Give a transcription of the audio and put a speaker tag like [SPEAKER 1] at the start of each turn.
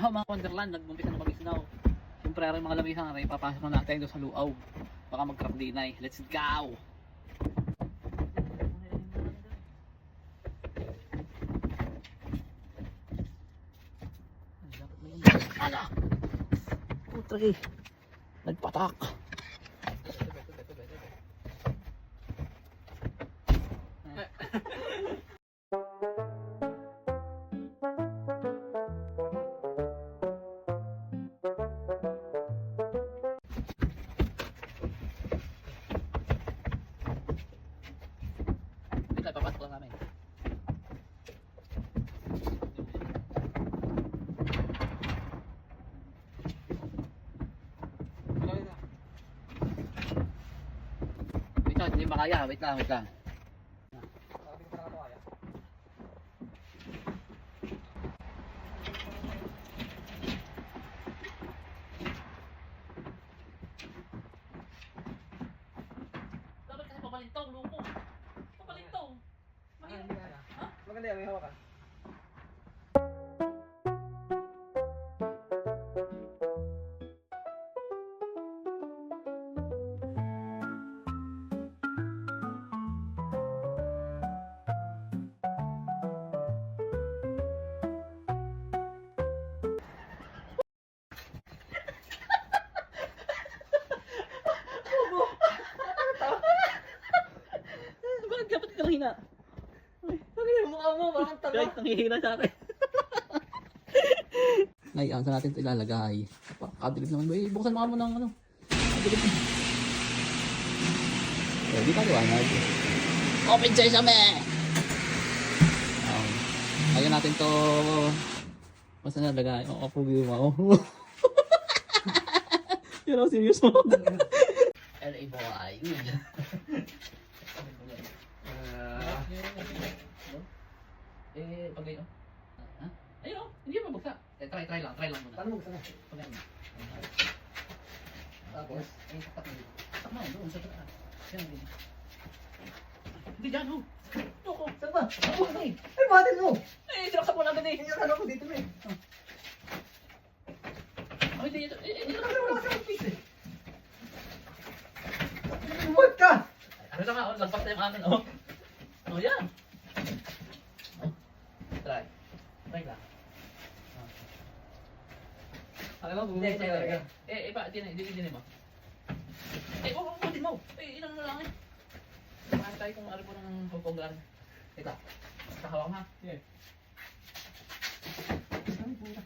[SPEAKER 1] Hello mga Wonderland, nagbumpis na mag-snow. Siyempre rin mga lamihan rin, papasok na natin doon sa luaw. Baka mag-crack din ay. Let's go! Ala! Putri! Nagpatak! Papasok lang namin. Wait lang, hindi makaya. Wait lang. Dapat kasi papalintong, lupo. Papalintong.
[SPEAKER 2] Maganda yan, may hawakan.
[SPEAKER 1] Bakit dapat ka hina?
[SPEAKER 2] Bakit yung mukha mo? Parang tanga.
[SPEAKER 1] Guys, nanghihina sa akin. Ngayon, saan natin ito ilalagay? Kadilig naman ba? Buksan mo ng ano. Kadilig na. Pwede ka liwanag. Open sesame! Lagyan natin ito. Basta nalagay. Oo, pugi mo. Yun ang serious mo. LA boy. Pag ganyan. Ha? Ayun o, hindi mo buksa. Try lang muna.
[SPEAKER 2] Paano mo gusto
[SPEAKER 1] Pag ganyan.
[SPEAKER 2] Tapos?
[SPEAKER 1] Ay, taktak mo. Taktak mo, doon sa taas. Yan, ganyan. Hindi dyan, ho. Toko.
[SPEAKER 2] Saan ba?
[SPEAKER 1] Ako na eh.
[SPEAKER 2] Ay, bakit mo?
[SPEAKER 1] Eh, sinaksak mo na agad eh.
[SPEAKER 2] Hindi akala ko dito na eh.
[SPEAKER 1] Ay, hindi ito. Dito
[SPEAKER 2] Bakit
[SPEAKER 1] na.
[SPEAKER 2] wala ka sa piece eh? Huwag ka!
[SPEAKER 1] Ano na nga, lagpas na yung akin, oh. Oh, yan. Oh. Try. Try lang.
[SPEAKER 2] Alam mo,
[SPEAKER 1] Hindi,
[SPEAKER 2] bumulong ka talaga.
[SPEAKER 1] din mo. Huwag din mo. Ilan na lang eh. Paano tayo kung ano po ng pagponggan? Ito. Nakahawak ha?
[SPEAKER 2] Yeah.
[SPEAKER 1] Ay, puta.